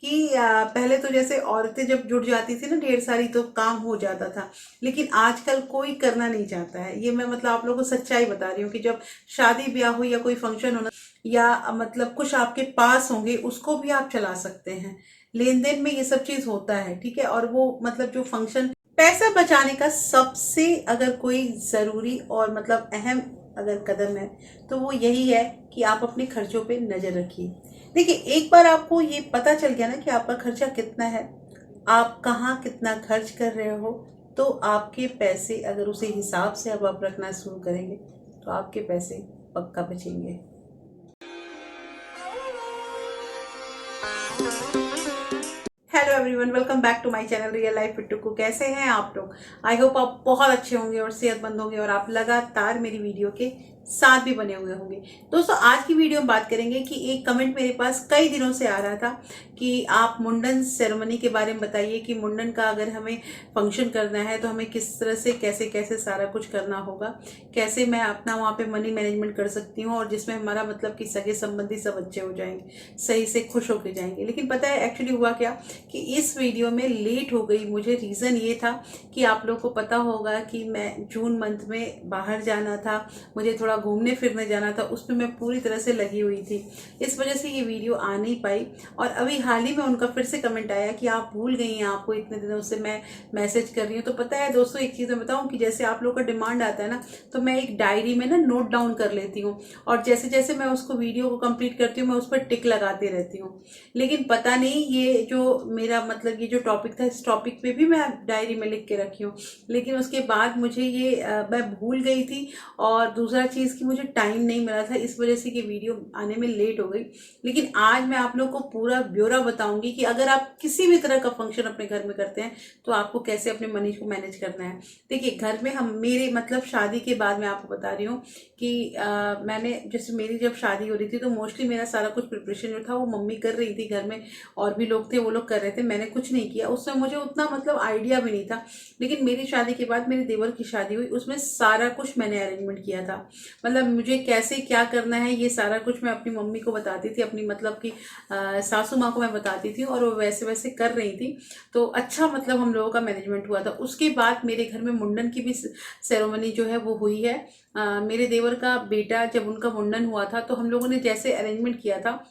कि पहले तो जैसे औरतें जब जुट जाती थी ना ढेर सारी तो काम हो जाता था, लेकिन आजकल कोई करना नहीं चाहता है। ये मैं मतलब आप लोगों को सच्चाई बता रही हूँ कि जब शादी ब्याह हो या कोई फंक्शन हो ना, या मतलब कुछ आपके पास होंगे उसको भी आप चला सकते हैं। लेन देन में ये सब चीज होता है, ठीक है। और वो मतलब जो फंक्शन, पैसा बचाने का सबसे अगर कोई जरूरी और मतलब अहम अगर कदम है तो वो यही है कि आप अपने खर्चों पे नजर रखिए। देखिए, एक बार आपको ये पता चल गया ना कि आपका खर्चा कितना है, आप कहाँ कितना खर्च कर रहे हो, तो आपके पैसे अगर उसी हिसाब से अब आप रखना शुरू करेंगे तो आपके पैसे पक्का बचेंगे। Hello everyone, welcome back to my channel real life fit two. कैसे हैं आप लोग? आई होप आप बहुत अच्छे होंगे और सेहतमंद होंगे और आप लगातार मेरी वीडियो के साथ भी बने हुए होंगे। दोस्तों, आज की वीडियो में बात करेंगे कि एक कमेंट मेरे पास कई दिनों से आ रहा था कि आप मुंडन सेरेमनी के बारे में बताइए कि मुंडन का अगर हमें फंक्शन करना है तो हमें किस तरह से कैसे कैसे सारा कुछ करना होगा, कैसे मैं अपना वहाँ पे मनी मैनेजमेंट कर सकती हूँ और जिसमें हमारा मतलब कि सगे संबंधी सब अच्छे हो जाएंगे, सही से खुश होके जाएंगे। लेकिन पता है एक्चुअली हुआ क्या कि इस वीडियो में लेट हो गई मुझे। रीज़न ये था कि आप लोग को पता होगा कि मैं जून मंथ में बाहर जाना था, मुझे थोड़ा घूमने फिरने जाना था, उसमें मैं पूरी तरह से लगी हुई थी। इस वजह से ये वीडियो आ नहीं पाई। और अभी हाल ही में उनका फिर से कमेंट आया कि आप भूल गई हैं, आपको इतने दिनों से मैं मैसेज कर रही हूँ। तो पता है दोस्तों, एक चीज़ मैं बताऊँ कि जैसे आप लोग का डिमांड आता है ना, तो मैं एक डायरी में ना नोट डाउन कर लेती हूँ और जैसे जैसे मैं उसको वीडियो को कंप्लीट करती हूँ मैं उस पर टिक लगाती रहती हूँ। लेकिन पता नहीं ये जो मेरा मतलब ये जो टॉपिक था, इस टॉपिक पे भी मैं डायरी में लिख के रखी हूँ, लेकिन उसके बाद मुझे ये मैं भूल गई थी। और दूसरा चीज़ कि मुझे टाइम नहीं मिला था, इस वजह से कि वीडियो आने में लेट हो गई। लेकिन आज मैं आप लोग को पूरा ब्यौरा बताऊंगी कि अगर आप किसी भी तरह का फंक्शन अपने घर में करते हैं तो आपको कैसे अपने मनी को मैनेज करना है। देखिए, घर में हम मेरे मतलब शादी के बाद मैं आपको बता रही हूँ कि मैंने जैसे मेरी जब शादी हो रही थी तो मोस्टली मेरा सारा कुछ प्रिपरेशन जो था वो मम्मी कर रही थी। घर में और भी लोग थे, वो लोग कर रहे थे, मैंने कुछ नहीं किया। उसमें मुझे उतना मतलब आइडिया भी नहीं था। लेकिन मेरी शादी के बाद मेरे देवर की शादी हुई, उसमें सारा कुछ मैंने अरेंजमेंट किया था। मतलब मुझे कैसे क्या करना है ये सारा कुछ मैं अपनी मम्मी को बताती थी, अपनी मतलब कि सासू माँ को मैं बताती थी और वो वैसे वैसे कर रही थी। तो अच्छा मतलब हम लोगों का मैनेजमेंट हुआ था। उसके बाद मेरे घर में मुंडन की भी सेरेमनी जो है वो हुई है। मेरे देवर का बेटा जब उनका मुंडन हुआ था तो हम लोगों ने जैसे अरेंजमेंट किया था,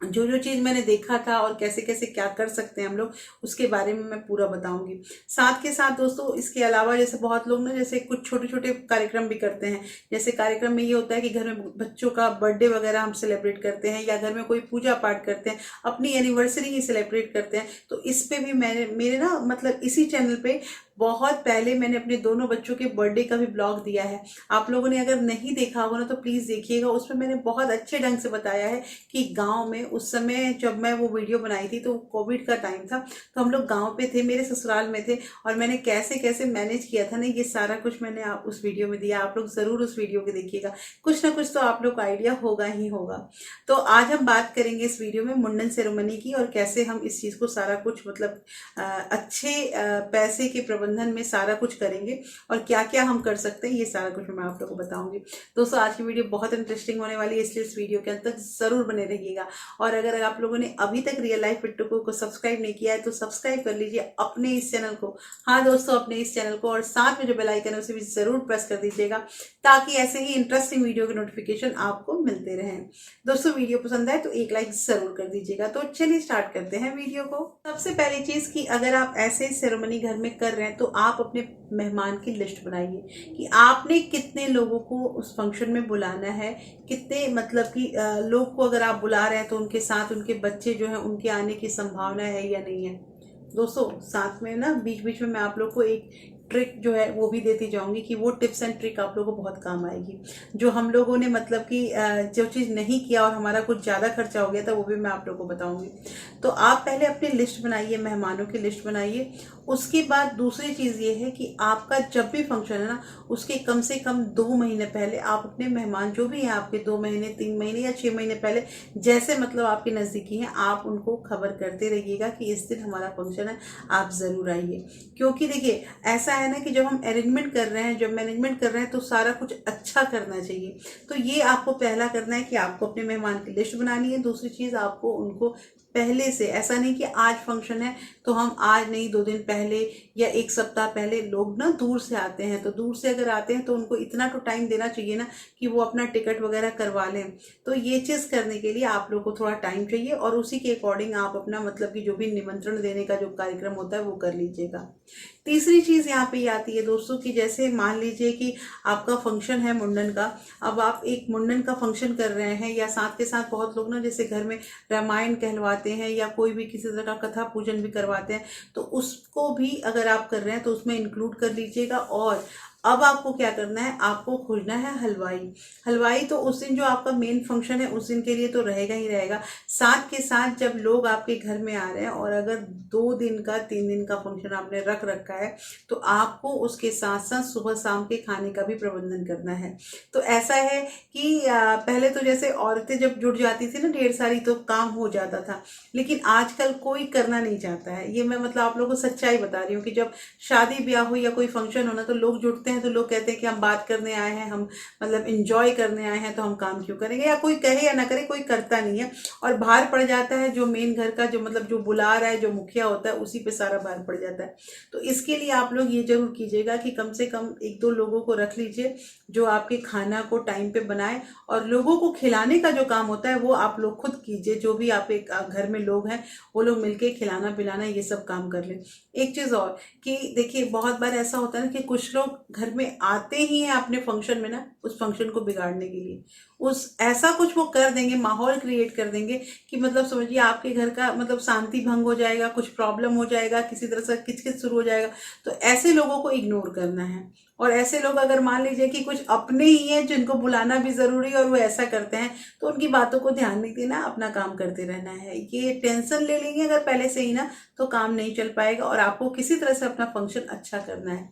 जो जो चीज़ मैंने देखा था और कैसे कैसे क्या कर सकते हैं हम लोग, उसके बारे में मैं पूरा बताऊंगी। साथ के साथ दोस्तों, इसके अलावा जैसे बहुत लोग ना जैसे कुछ छोटे छोटे कार्यक्रम भी करते हैं। जैसे कार्यक्रम में ये होता है कि घर में बच्चों का बर्थडे वगैरह हम सेलिब्रेट करते हैं या घर में कोई पूजा पाठ करते हैं, अपनी एनिवर्सरी ही सेलिब्रेट करते हैं। तो इस पे भी मैंने मेरे ना मतलब इसी चैनल पे बहुत पहले मैंने अपने दोनों बच्चों के बर्थडे का भी ब्लॉग दिया है। आप लोगों ने अगर नहीं देखा होगा ना तो प्लीज़ देखिएगा। उसमें मैंने बहुत अच्छे ढंग से बताया है कि गांव में उस समय जब मैं वो वीडियो बनाई थी तो कोविड का टाइम था, तो हम लोग गांव पे थे, मेरे ससुराल में थे और मैंने कैसे कैसे मैनेज किया था ना, ये सारा कुछ मैंने आप उस वीडियो में दिया। आप लोग ज़रूर उस वीडियो को देखिएगा, कुछ ना कुछ तो आप लोग को आइडिया होगा ही होगा। तो आज हम बात करेंगे इस वीडियो में मुंडन सेरेमनी की और कैसे हम इस चीज़ को सारा कुछ मतलब अच्छे पैसे के प्रबंधन में सारा कुछ करेंगे और क्या क्या हम कर सकते हैं, ये सारा कुछ मैं आप लोगों को बताऊंगी। दोस्तों, आज की वीडियो बहुत इंटरेस्टिंग होने वाली है, इसलिए इस वीडियो के अंत तक जरूर बने रहिएगा। और अगर आप लोगों ने अभी तक रियल लाइफ फिट को सब्सक्राइब नहीं किया है तो सब्सक्राइब कर लीजिए अपने इस चैनल को। हाँ दोस्तों, अपने इस चैनल को, और साथ में जो बेल आइकन है उसे भी जरूर प्रेस कर दीजिएगा ताकि ऐसे ही इंटरेस्टिंग वीडियो के नोटिफिकेशन आपको मिलते रहें। दोस्तों, वीडियो पसंद आए तो एक लाइक जरूर कर दीजिएगा। तो चलिए स्टार्ट करते हैं वीडियो को। सबसे पहली चीज कि अगर आप ऐसे सेरेमनी घर में कर रहे हैं तो आप अपने मेहमान की लिस्ट बनाइए कि आपने कितने लोगों को उस फंक्शन में बुलाना है। कितने मतलब कि लोग को अगर आप बुला रहे हैं तो उनके साथ उनके बच्चे जो हैं उनके आने की संभावना है या नहीं है। दोस्तों, साथ में ना बीच बीच में मैं आप लोग को एक ट्रिक जो है वो भी देती जाऊंगी कि वो टिप्स एंड ट्रिक आप लोगों को बहुत काम आएगी। जो हम लोगों ने मतलब कि जो चीज़ नहीं किया और हमारा कुछ ज़्यादा खर्चा हो गया था वो भी मैं आप लोगों को बताऊंगी। तो आप पहले अपनी लिस्ट बनाइए, मेहमानों की लिस्ट बनाइए। उसके बाद दूसरी चीज़ ये है कि आपका जब भी फंक्शन है ना, उसके कम से कम 2 महीने पहले आप अपने मेहमान जो भी हैं आपके 2 महीने 3 महीने या 6 महीने पहले, जैसे मतलब आपके नज़दीकी हैं, आप उनको खबर करते रहिएगा कि इस दिन हमारा फंक्शन है, आप ज़रूर आइए। क्योंकि देखिए, ऐसा है ना कि जब हम अरेंजमेंट कर रहे हैं, जब मैनेजमेंट कर रहे हैं तो सारा कुछ अच्छा करना चाहिए। तो ये आपको पहला करना है कि आपको अपने मेहमान की लिस्ट बनानी है। दूसरी चीज़, आपको उनको पहले से। ऐसा नहीं कि आज फंक्शन है तो हम आज नहीं, 2 दिन पहले या 1 सप्ताह पहले। लोग ना दूर से आते हैं, तो दूर से अगर आते हैं तो उनको इतना तो टाइम देना चाहिए ना कि वो अपना टिकट वगैरह करवा लें। तो ये चीज़ करने के लिए आप लोग को थोड़ा टाइम चाहिए, और उसी के अकॉर्डिंग आप अपना मतलब कि जो भी निमंत्रण देने का जो कार्यक्रम होता है वो कर लीजिएगा। तीसरी चीज़ यहाँ पे ये आती है दोस्तों कि जैसे मान लीजिए कि आपका फंक्शन है मुंडन का। अब आप एक मुंडन का फंक्शन कर रहे हैं, या साथ के साथ बहुत लोग ना जैसे घर में रामायण कहलवाते हैं या कोई भी किसी तरह का कथा पूजन भी करवाते हैं, तो उसको भी अगर आप कर रहे हैं तो उसमें इंक्लूड कर लीजिएगा। और अब आपको क्या करना है, आपको खोजना है हलवाई। हलवाई तो उस दिन जो आपका मेन फंक्शन है उस दिन के लिए तो रहेगा ही रहेगा। साथ के साथ जब लोग आपके घर में आ रहे हैं, और अगर 2 दिन का 3 दिन का फंक्शन आपने रख रखा है, तो आपको उसके साथ साथ सुबह शाम के खाने का भी प्रबंधन करना है। तो ऐसा है कि पहले तो जैसे औरतें जब जुट जाती थी ना ढेर सारी, तो काम हो जाता था। लेकिन आजकल कोई करना नहीं चाहता है। ये मैं मतलब आप लोगों को सच्चाई बता रही हूँ कि जब शादी ब्याह हो या कोई फंक्शन हो ना, तो लोग जुटते हैं तो लोग कहते हैं कि हम बात करने आए हैं, हम मतलब इंजॉय करने आए हैं, तो हम काम क्यों करेंगे। या कोई कहे या ना करे, कोई करता नहीं है। और भार पड़ जाता है जो मेन घर का जो मतलब जो बुला रहा है, जो मुखिया होता है, उसी पे सारा भार पड़ जाता है। तो इसके लिए आप लोग ये जरूर कीजिएगा कि कम से कम 1-2 लोगों को रख लीजिए जो आपके खाना को टाइम पे बनाए, और लोगों को खिलाने का जो काम होता है वो आप लोग खुद कीजिए। जो भी आप एक घर में लोग हैं वो लोग मिलके खिलाना पिलाना ये सब काम कर लें। एक चीज़ और कि देखिए, बहुत बार ऐसा होता है ना कि कुछ लोग घर में आते ही हैं अपने फंक्शन में ना उस फंक्शन को बिगाड़ने के लिए। उस ऐसा कुछ वो कर देंगे, माहौल क्रिएट कर देंगे कि मतलब समझिए आपके घर का मतलब शांति भंग हो जाएगा, कुछ प्रॉब्लम हो जाएगा, किसी तरह से किचकिच शुरू हो जाएगा। तो ऐसे लोगों को इग्नोर करना है। और ऐसे लोग अगर मान लीजिए कि कुछ अपने ही हैं जिनको बुलाना भी जरूरी है और वो ऐसा करते हैं, तो उनकी बातों को ध्यान नहीं देना, अपना काम करते रहना है। ये टेंशन ले लेंगे अगर पहले से ही ना, तो काम नहीं चल पाएगा, और आपको किसी तरह से अपना फंक्शन अच्छा करना है।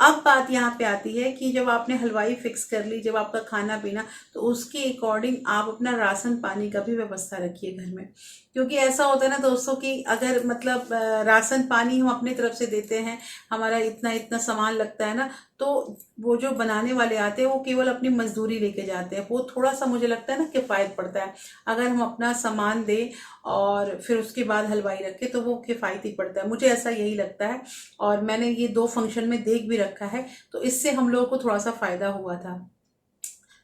अब बात यहाँ पे आती है कि जब आपने हलवाई फिक्स कर ली, जब आपका खाना पीना, तो उसके अकॉर्डिंग आप अपना राशन पानी का भी व्यवस्था रखिए घर में। क्योंकि ऐसा होता है ना दोस्तों कि अगर मतलब राशन पानी हम अपनी तरफ से देते हैं, हमारा इतना इतना सामान लगता है ना, तो वो जो बनाने वाले आते हैं वो केवल अपनी मजदूरी लेके जाते हैं। वो थोड़ा सा मुझे लगता है ना किफ़ायत पड़ता है। अगर हम अपना सामान दें और फिर उसके बाद हलवाई रखें तो वो किफ़ायती पड़ता है, मुझे ऐसा यही लगता है। और मैंने ये 2 फंक्शन में देख भी रखा है, तो इससे हम लोगों को थोड़ा सा फायदा हुआ था।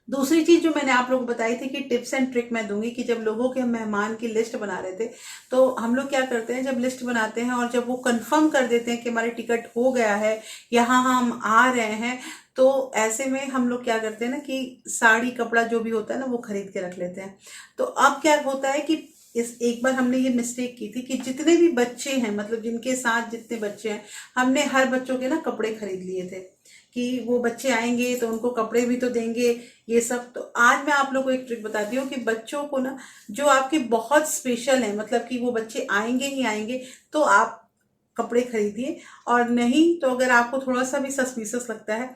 दूसरी चीज जो मैंने आप लोग को बताई थी कि टिप्स एंड ट्रिक मैं दूंगी, कि जब लोगों के मेहमान की लिस्ट बना रहे थे, तो हम लोग क्या करते हैं, जब लिस्ट बनाते हैं और जब वो कंफर्म कर देते हैं कि हमारी टिकट हो गया है, यहाँ हम आ रहे हैं, तो ऐसे में हम लोग क्या करते हैं ना कि साड़ी कपड़ा जो भी होता है ना वो खरीद के रख लेते हैं। तो अब क्या होता है कि इस एक बार हमने ये मिस्टेक की थी कि जितने भी बच्चे हैं, मतलब जिनके साथ जितने बच्चे हैं, हमने हर बच्चों के ना कपड़े खरीद लिए थे कि वो बच्चे आएंगे तो उनको कपड़े भी तो देंगे, ये सब। तो आज मैं आप लोग को एक ट्रिक बताती हूँ कि बच्चों को ना, जो आपके बहुत स्पेशल है, मतलब कि वो बच्चे आएंगे ही आएंगे, तो आप कपड़े खरीदिए। और नहीं तो अगर आपको थोड़ा सा भी सस्पिशियस लगता है,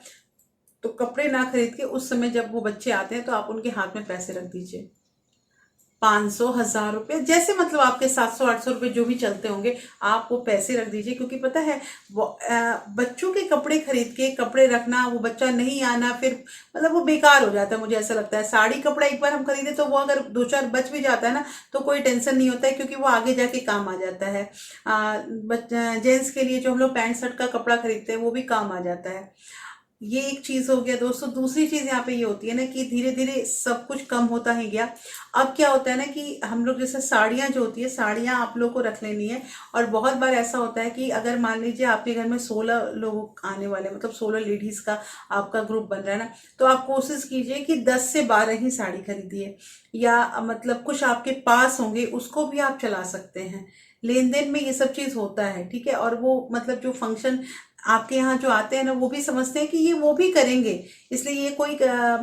तो कपड़े ना खरीद के उस समय जब वो बच्चे आते हैं तो आप उनके हाथ में पैसे रख दीजिए। 500 1000 रुपये, जैसे मतलब आपके 700 800 रुपये जो भी चलते होंगे, आप वो पैसे रख दीजिए। क्योंकि पता है बच्चों के कपड़े खरीद के कपड़े रखना, वो बच्चा नहीं आना, फिर मतलब वो बेकार हो जाता है, मुझे ऐसा लगता है। साड़ी कपड़ा एक बार हम खरीदे तो वो अगर 2 4 बच भी जाता है ना, तो कोई टेंशन नहीं होता है, क्योंकि वो आगे जाके काम आ जाता है। जेंट्स के लिए जो हम लोग पैंट शर्ट का कपड़ा खरीदते हैं वो भी काम आ जाता है। ये एक चीज हो गया दोस्तों। दूसरी चीज यहाँ पे ये होती है ना कि धीरे धीरे सब कुछ कम होता ही गया। अब क्या होता है ना कि हम लोग जैसे साड़ियाँ जो होती है, साड़ियाँ आप लोग को रख लेनी है। और बहुत बार ऐसा होता है कि अगर मान लीजिए आपके घर में 16 लोग आने वाले, मतलब 16 लेडीज का आपका ग्रुप बन रहा है ना, तो आप कोशिश कीजिए कि 10 से 12 ही साड़ी खरीदिए। या मतलब कुछ आपके पास होंगे उसको भी आप चला सकते हैं। लेन देन में ये सब चीज होता है, ठीक है। और वो मतलब जो फंक्शन आपके यहाँ जो आते हैं ना, वो भी समझते हैं कि ये वो भी करेंगे। इसलिए ये कोई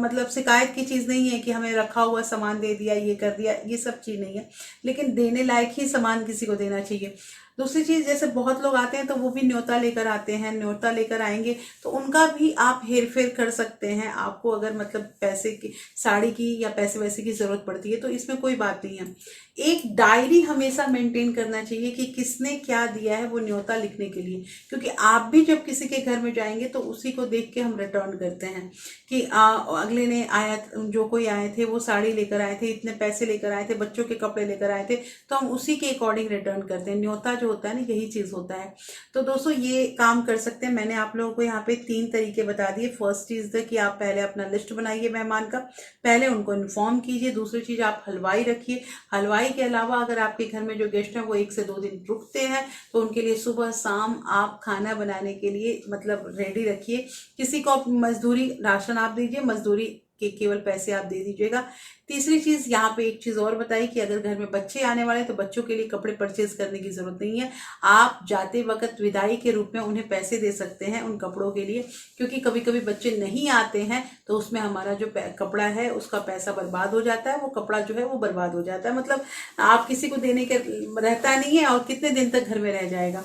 मतलब शिकायत की चीज़ नहीं है कि हमें रखा हुआ सामान दे दिया, ये कर दिया, ये सब चीज़ नहीं है। लेकिन देने लायक ही सामान किसी को देना चाहिए। दूसरी चीज़, जैसे बहुत लोग आते हैं तो वो भी न्योता लेकर आते हैं, न्योता लेकर आएंगे तो उनका भी आप हेर फेर कर सकते हैं। आपको अगर मतलब पैसे की, साड़ी की या पैसे वैसे की ज़रूरत पड़ती है तो इसमें कोई बात नहीं है। एक डायरी हमेशा मेंटेन करना चाहिए कि किसने क्या दिया है, वो न्योता लिखने के लिए, क्योंकि आप भी जब किसी के घर में जाएंगे तो उसी को देख के हम रिटर्न करते हैं कि अगले ने आया, जो कोई आए थे वो साड़ी लेकर आए थे, इतने पैसे लेकर आए थे, बच्चों के कपड़े लेकर आए थे, तो हम उसी के अकॉर्डिंग रिटर्न करते हैं। न्योता जो होता है ना, यही चीज़ होता है। तो दोस्तों ये काम कर सकते हैं। मैंने आप लोगों को यहाँ पे 3 तरीके बता दिए। फर्स्ट चीज़ है कि आप पहले अपना लिस्ट बनाइए मेहमान का, पहले उनको इन्फॉर्म कीजिए। दूसरी चीज़, आप हलवाई रखिए। हलवाई के अलावा अगर आपके घर में जो गेस्ट हैं वो 1 से 2 दिन रुकते हैं तो उनके लिए सुबह शाम आप खाना बनाने के लिए मतलब रेडी रखिए। किसी को मजदूरी राशन आप दीजिए, मजदूरी के केवल पैसे आप दे दीजिएगा। तीसरी चीज, यहाँ पे एक चीज और बताई कि अगर घर में बच्चे आने वाले तो बच्चों के लिए कपड़े परचेज करने की जरूरत नहीं है। आप जाते वक्त विदाई के रूप में उन्हें पैसे दे सकते हैं उन कपड़ों के लिए, क्योंकि कभी कभी बच्चे नहीं आते हैं तो उसमें हमारा जो कपड़ा है उसका पैसा बर्बाद हो जाता है, वो कपड़ा जो है वो बर्बाद हो जाता है। मतलब आप किसी को देने के रहता नहीं है और कितने दिन तक घर में रह जाएगा।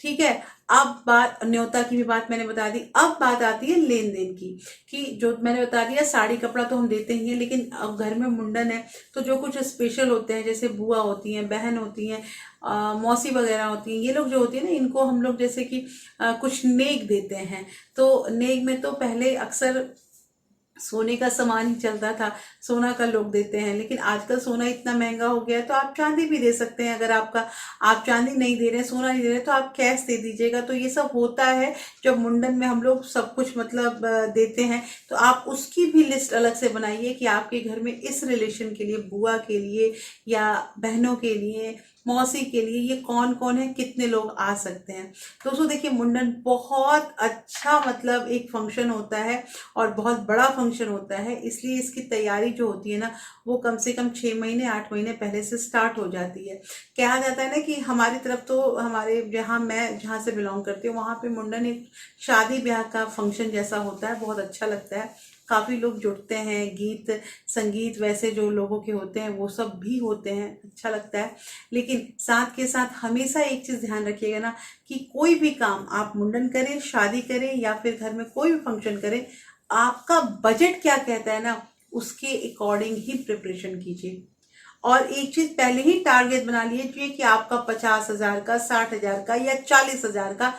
ठीक है, अब बात न्योता की भी बात मैंने बता दी। अब बात आती है लेन देन की, कि जो मैंने बता दिया साड़ी कपड़ा तो हम देते ही हैं, लेकिन अब घर में मुंडन है तो जो कुछ स्पेशल होते हैं, जैसे बुआ होती हैं, बहन होती हैं, मौसी वगैरह होती हैं, ये लोग जो होती है ना, इनको हम लोग जैसे कि कुछ नेक देते हैं। तो नेक में तो पहले अक्सर सोने का सामान ही चलता था, सोना का लोग देते हैं, लेकिन आजकल सोना इतना महंगा हो गया है तो आप चांदी भी दे सकते हैं। अगर आप चांदी नहीं दे रहे हैं, सोना नहीं दे रहे तो आप कैश दे दीजिएगा। तो ये सब होता है जब मुंडन में हम लोग सब कुछ मतलब देते हैं। तो आप उसकी भी लिस्ट अलग से बनाइए कि आपके घर में इस रिलेशन के लिए, बुआ के लिए या बहनों के लिए, मौसी के लिए, ये कौन कौन है, कितने लोग आ सकते हैं। दोस्तों देखिए, मुंडन बहुत अच्छा मतलब एक फंक्शन होता है और बहुत बड़ा फंक्शन होता है, इसलिए इसकी तैयारी जो होती है ना, वो कम से कम 6 महीने 8 महीने पहले से स्टार्ट हो जाती है। कहा जाता है ना कि हमारी तरफ तो, हमारे जहाँ से बिलोंग करती हूँ वहाँ पे मुंडन एक शादी ब्याह का फंक्शन जैसा होता है, बहुत अच्छा लगता है। काफ़ी लोग जुटते हैं, गीत संगीत वैसे जो लोगों के होते हैं वो सब भी होते हैं, अच्छा लगता है। लेकिन साथ के साथ हमेशा एक चीज़ ध्यान रखिएगा ना, कि कोई भी काम आप मुंडन करें, शादी करें या फिर घर में कोई भी फंक्शन करें, आपका बजट क्या कहता है ना, उसके अकॉर्डिंग ही प्रिपरेशन कीजिए। और एक चीज पहले ही टारगेट बना लीजिए कि आपका 50,000 का, 60,000 का या 40,000 का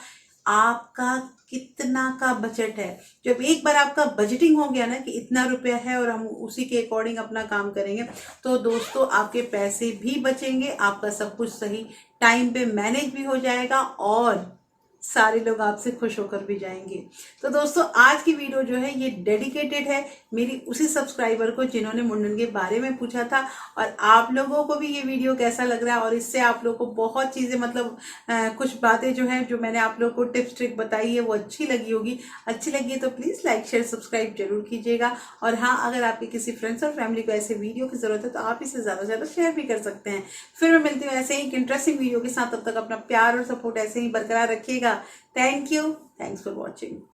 आपका कितना का बजट है। जब एक बार आपका बजटिंग हो गया ना कि इतना रुपया है और हम उसी के अकॉर्डिंग अपना काम करेंगे, तो दोस्तों आपके पैसे भी बचेंगे, आपका सब कुछ सही टाइम पे मैनेज भी हो जाएगा और सारे लोग आपसे खुश होकर भी जाएंगे। तो दोस्तों आज की वीडियो जो है ये डेडिकेटेड है मेरी उसी सब्सक्राइबर को जिन्होंने मुंडन के बारे में पूछा था। और आप लोगों को भी ये वीडियो कैसा लग रहा है, और इससे आप लोगों को बहुत चीज़ें मतलब कुछ बातें जो हैं, जो मैंने आप लोगों को टिप्स ट्रिक बताई है वो अच्छी लगी होगी। अच्छी लगी है तो प्लीज़ लाइक शेयर सब्सक्राइब जरूर कीजिएगा। और हाँ, अगर आपके किसी फ्रेंड्स और फैमिली को ऐसे वीडियो की ज़रूरत है तो आप इसे ज़्यादा से ज़्यादा शेयर भी कर सकते हैं। फिर मैं मिलती हूँ ऐसे ही एक इंटरेस्टिंग वीडियो के साथ, तब तक अपना प्यार और सपोर्ट ऐसे ही बरकरार रखिएगा। Thank you. Thanks for watching.